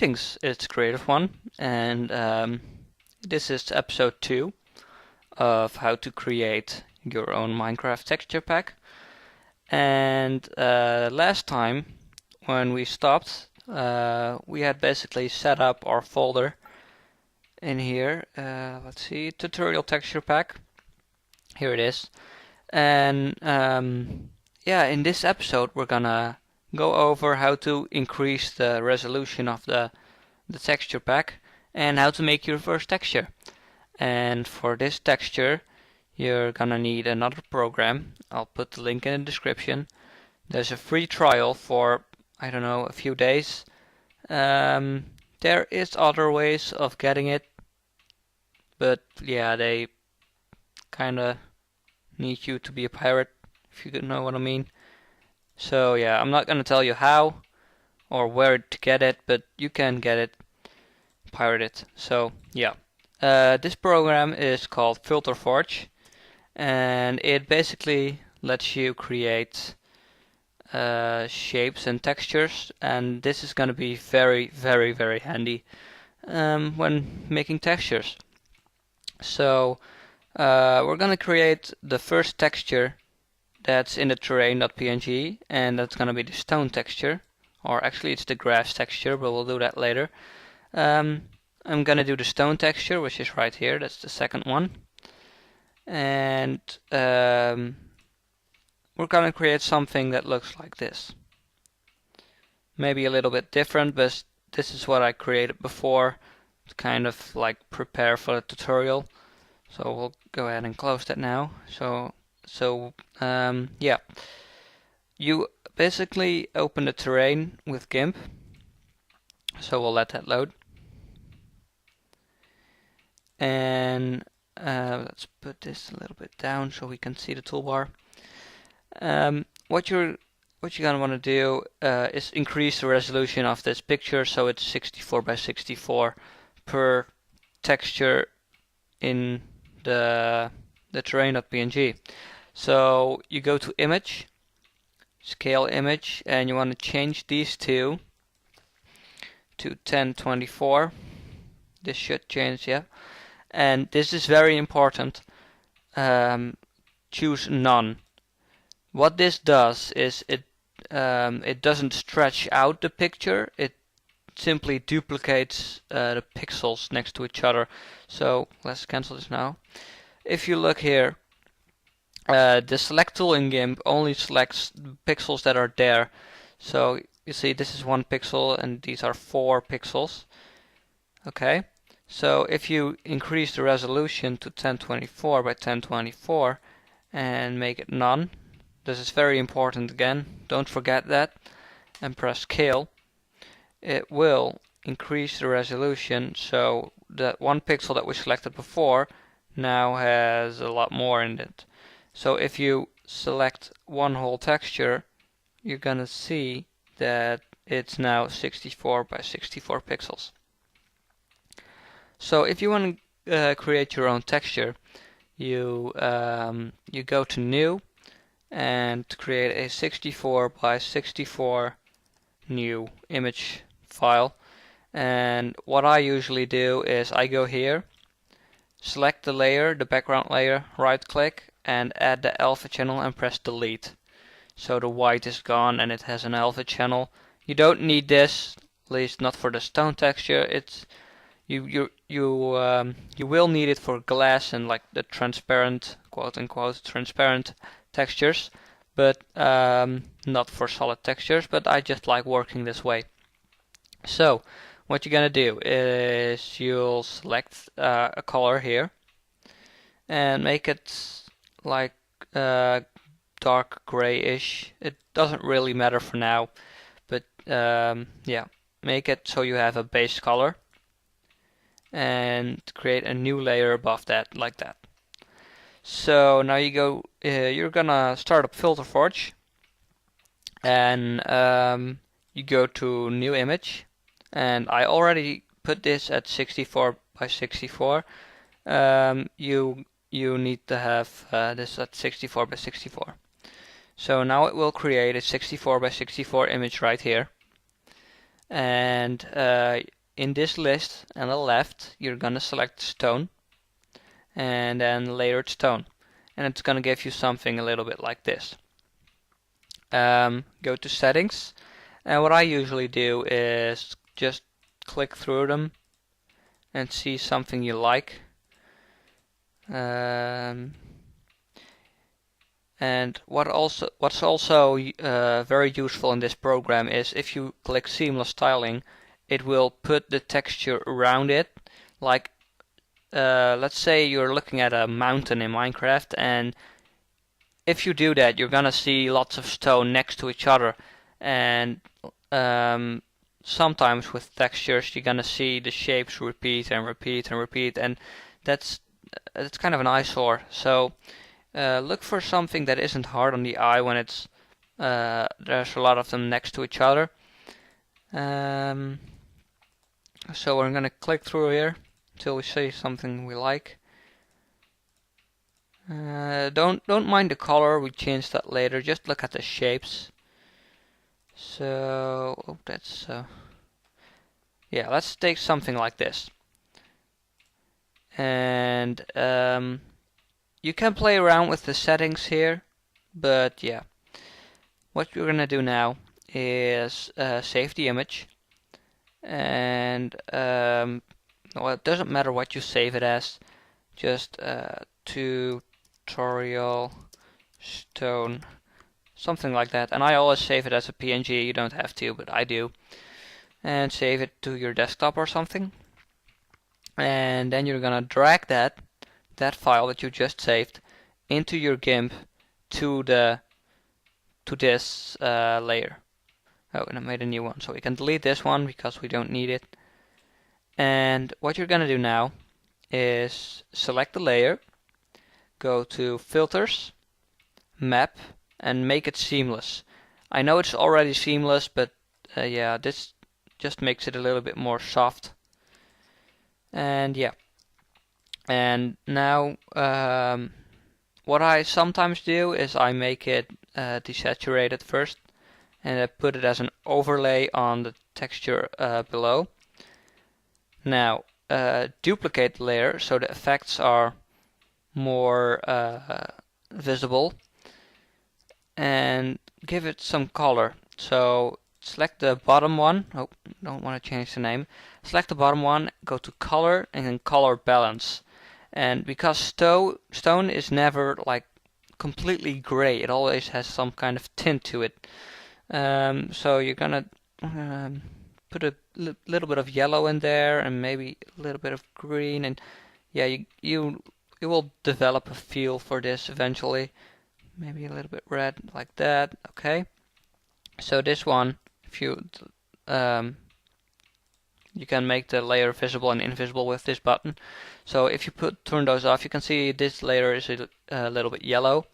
Greetings, it's CrE-31, and this is episode 2 of how to create your own Minecraft texture pack. And last time, when we stopped, we had basically set up our folder in here. Let's see, tutorial texture pack. Here it is. And yeah, in this episode we're gonna go over how to increase the resolution of the texture pack and how to make your first texture. And for this texture you're gonna need another program. I'll put the link in the description. There's a free trial for, I don't know, a few days. There is other ways of getting it, but yeah, they kinda need you to be a pirate, if you know what I mean. So yeah, I'm not gonna tell you how or where to get it, but you can get it, pirate it. So yeah, this program is called FiterForge, and it basically lets you create shapes and textures, and this is gonna be very handy when making textures. So we're gonna create the first texture that's in the terrain.png, and that's gonna be the stone texture, or actually it's the grass texture, but we'll do that later. I'm gonna do the stone texture, which is right here. That's the second one, and we're gonna create something that looks like this. Maybe a little bit different, but this is what I created before to kind of like prepare for the tutorial. So we'll go ahead and close that now. So yeah, you basically open the terrain with Gimp. So we'll let that load. And let's put this a little bit down so we can see the toolbar. What you're gonna want to do is increase the resolution of this picture so it's 64 by 64 per texture in the terrain.png. So you go to image, scale image, and you want to change these two to 1024. This should change, yeah. And this is very important. Choose none. What this does is it doesn't stretch out the picture. It simply duplicates the pixels next to each other. So let's cancel this now. If you look here, the select tool in Gimp only selects pixels that are there. So you see this is 1 pixel and these are 4 pixels. Okay, so if you increase the resolution to 1024 by 1024 and make it none, this is very important again, don't forget that, and press scale, it will increase the resolution so that 1 pixel that we selected before now has a lot more in it. So if you select one whole texture, you're gonna see that it's now 64 by 64 pixels. So if you want to create your own texture, you go to new and create a 64 by 64 new image file. And what I usually do is I go here, select the layer, the background layer, right click and add the alpha channel and press delete. So the white is gone and it has an alpha channel. You don't need this, at least not for the stone texture. It's you will need it for glass and like the transparent, quote unquote, transparent textures, but not for solid textures. But I just like working this way. So what you're gonna do is you'll select a color here and make it like dark grayish. It doesn't really matter for now, but yeah, make it so you have a base color and create a new layer above that, like that. So now you go, you're gonna start up FiterForge, and you go to new image, and I already put this at 64 by 64. You need to have this at 64 by 64. So now it will create a 64 by 64 image right here. And in this list on the left, you're gonna select stone and then layered stone, and it's gonna give you something a little bit like this. Go to settings, and what I usually do is just click through them and see something you like. And what's also very useful in this program is if you click seamless styling, it will put the texture around it. Like let's say you're looking at a mountain in Minecraft, and if you do that, you're gonna see lots of stone next to each other, and sometimes with textures you're gonna see the shapes repeat and repeat and repeat, and that's kind of an eyesore. So look for something that isn't hard on the eye when it's there's a lot of them next to each other. So we're gonna click through here until we see something we like. Don't mind the color, we change that later. Just look at the shapes. So that's yeah. Let's take something like this, and you can play around with the settings here, but yeah. What we're gonna do now is save the image, and well, it doesn't matter what you save it as. Just tutorial stone, something like that. And I always save it as a PNG. You don't have to, but I do. And save it to your desktop or something. And then you're gonna drag that file that you just saved into your Gimp to this layer. Oh, and I made a new one, so we can delete this one because we don't need it. And what you're gonna do now is select the layer, go to filters, map, and make it seamless. I know it's already seamless, but yeah, this just makes it a little bit more soft. And yeah, and now what I sometimes do is I make it desaturated first, and I put it as an overlay on the texture below. Now duplicate the layer so the effects are more visible, and give it some color. So select the bottom one. Oh, don't want to change the name. Select the bottom one, go to color, and then color balance. And because stone is never like completely gray, it always has some kind of tint to it. So you're gonna put a little bit of yellow in there, and maybe a little bit of green, and yeah, you will develop a feel for this eventually. Maybe a little bit red, like that. Okay. So this one, if you you can make the layer visible and invisible with this button. So if you turn those off, you can see this layer is a little bit yellow.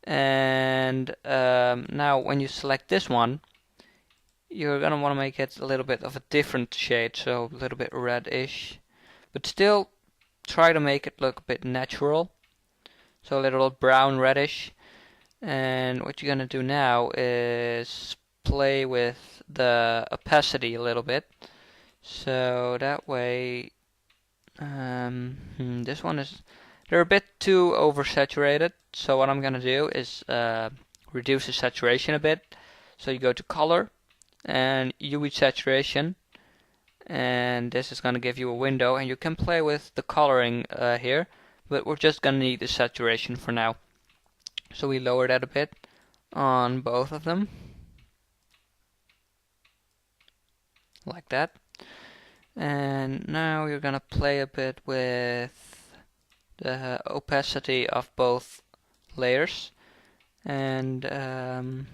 And now when you select this one, you're gonna want to make it a little bit of a different shade, so a little bit reddish, but still try to make it look a bit natural, so a little brown reddish. And what you're gonna do now is play with the opacity a little bit, so that way this one is, they're a bit too oversaturated. So what I'm gonna do is reduce the saturation a bit. So you go to color and UV saturation, and this is gonna give you a window, and you can play with the coloring here, but we're just gonna need the saturation for now. So we lower that a bit on both of them, like that. And now you're gonna play a bit with the opacity of both layers. And I'm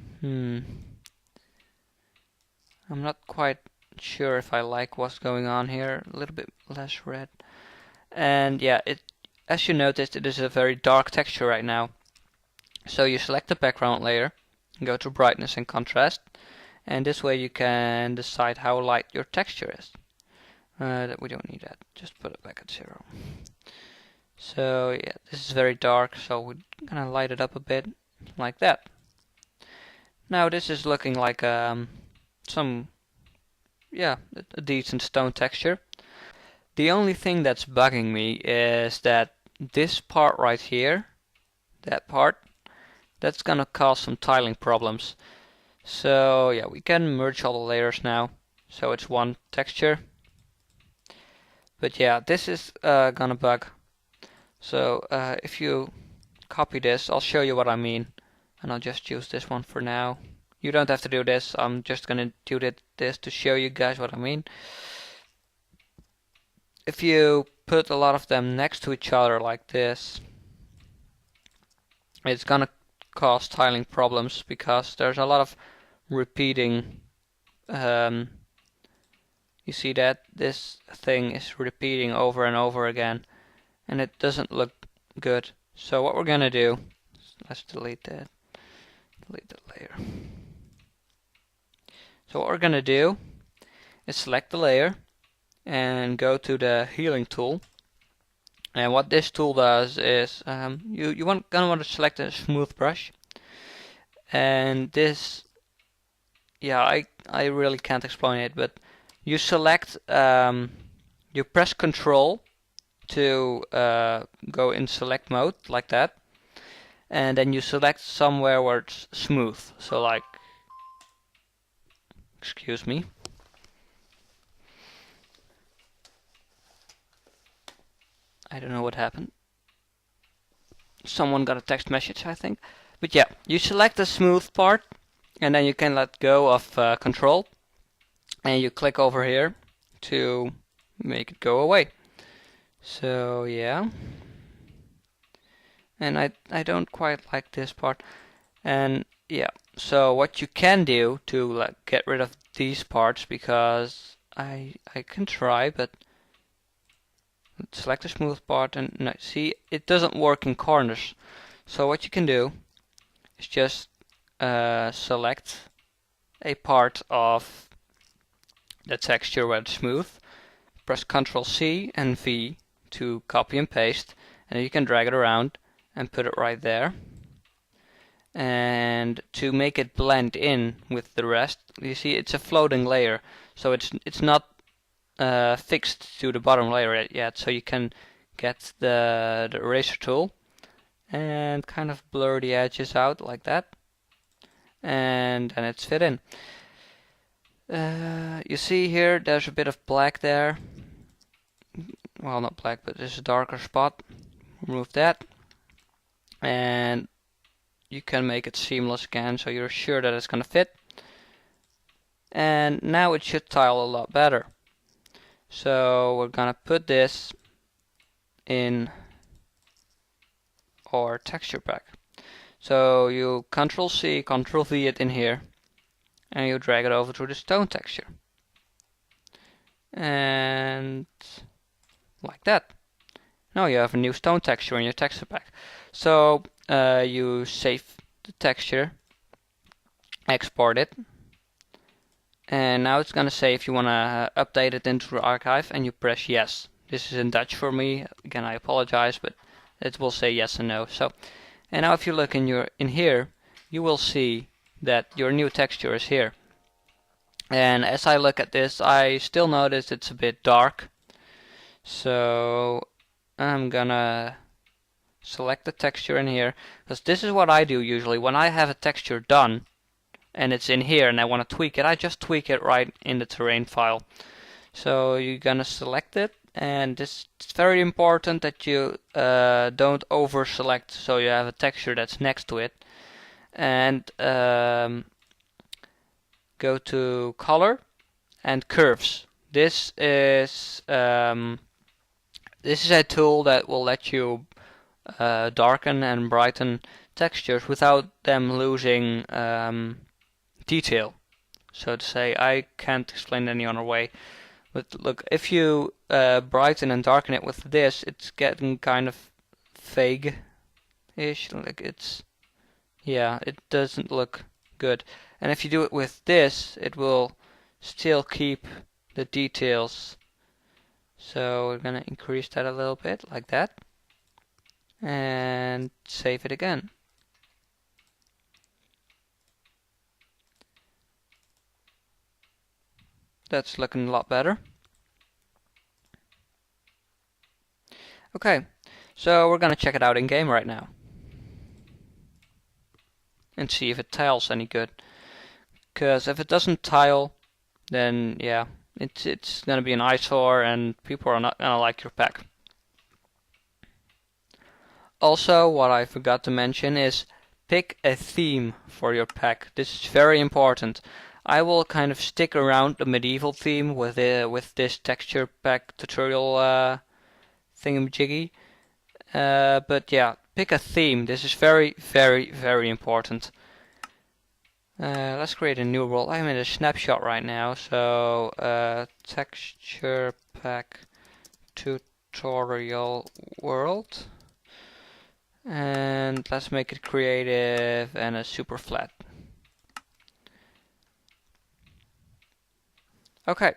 not quite sure if I like what's going on here. A little bit less red. And yeah, as you noticed, it is a very dark texture right now. So you select the background layer, go to brightness and contrast, and this way you can decide how light your texture is. We don't need that, just put it back at 0. So yeah, this is very dark, so we're gonna light it up a bit, like that. Now this is looking like some yeah, a decent stone texture. The only thing that's bugging me is that this part right here, that part, that's gonna cause some tiling problems. So yeah, we can merge all the layers now, so it's one texture. But yeah, this is gonna bug. So if you copy this, I'll show you what I mean, and I'll just use this one for now. You don't have to do this, I'm just gonna do this to show you guys what I mean. If you put a lot of them next to each other like this, it's gonna cause tiling problems because there's a lot of repeating. You see that this thing is repeating over and over again, and it doesn't look good. So what we're gonna do, let's delete that layer. So what we're gonna do is select the layer and go to the healing tool. And what this tool does is gonna want to select a smooth brush, and this, yeah, I really can't explain it, but you select you press Control to go in select mode like that, and then you select somewhere where it's smooth. So like, excuse me. I don't know what happened. Someone got a text message, I think. But yeah, you select the smooth part, and then you can let go of Control, and you click over here to make it go away. So yeah, and I don't quite like this part, and yeah, so what you can do to like get rid of these parts, because I can try, but select the smooth part, and no, see, it doesn't work in corners. So what you can do is just select a part of the texture where it's smooth, press Ctrl C and V to copy and paste, and then you can drag it around and put it right there. And to make it blend in with the rest, you see it's a floating layer, so it's not fixed to the bottom layer yet. So you can get the eraser tool and kind of blur the edges out like that, and then it's fit in. You see here there's a bit of black there. Well, not black, but there's a darker spot. Remove that, and you can make it seamless again, so you're sure that it's gonna fit. And now it should tile a lot better. So we're gonna put this in our texture pack. So you Control C, Control V it in here, and you drag it over to the stone texture. And like that. Now you have a new stone texture in your texture pack. So you save the texture, export it, and now it's gonna say if you wanna update it into the archive, and you press yes. This is in Dutch for me. Again, I apologize, but it will say yes and no. So, and now if you look in here, you will see that your new texture is here. And as I look at this, I still notice it's a bit dark. So I'm gonna select the texture in here, because this is what I do usually when I have a texture done and it's in here and I want to tweak it. I just tweak it right in the terrain file. So you're gonna select it, and it's very important that you don't over select, so you have a texture that's next to it. And go to color and curves. This is a tool that will let you darken and brighten textures without them losing detail. So to say, I can't explain it any other way. But look, if you brighten and darken it with this, it's getting kind of vague-ish. Like it doesn't look good. And if you do it with this, it will still keep the details. So we're gonna increase that a little bit, like that, and save it again. That's looking a lot better. Okay, so we're gonna check it out in game right now and see if it tiles any good. Because if it doesn't tile, then yeah, it's gonna be an eyesore and people are not gonna like your pack. Also, what I forgot to mention is pick a theme for your pack. This is very important. I will kind of stick around the medieval theme with this texture pack tutorial thingamajiggy. But yeah, pick a theme. This is very, very, very important. Let's create a new role. I'm in a snapshot right now, so texture pack tutorial world. And let's make it creative and a super flat. Okay,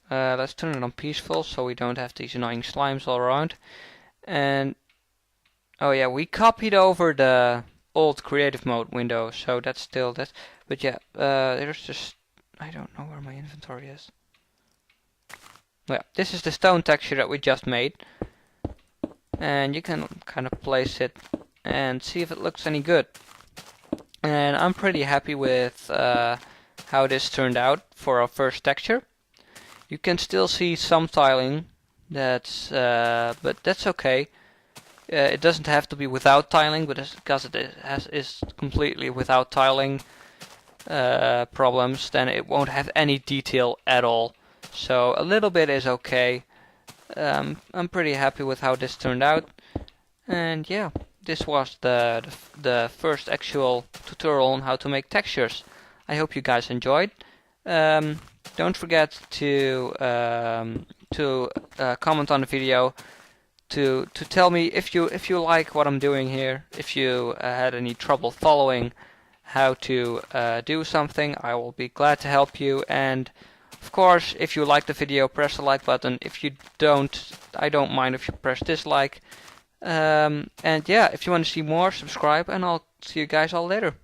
let's turn it on peaceful so we don't have these annoying slimes all around. And oh yeah, we copied over the old creative mode window, so that's still that. But yeah, there's just, I don't know where my inventory is. Yeah, this is the stone texture that we just made. And you can kind of place it and see if it looks any good. And I'm pretty happy with how this turned out for our first texture. You can still see some tiling, but that's okay. It doesn't have to be without tiling, but because it is completely without tiling problems, then it won't have any detail at all. So a little bit is okay. I'm pretty happy with how this turned out, and yeah, this was the first actual tutorial on how to make textures. I hope you guys enjoyed. Don't forget to comment on the video to tell me if you like what I'm doing here. If you had any trouble following how to do something, I will be glad to help you. And of course, if you like the video, press the like button. If you don't, I don't mind if you press dislike. And yeah, if you want to see more, subscribe, and I'll see you guys all later.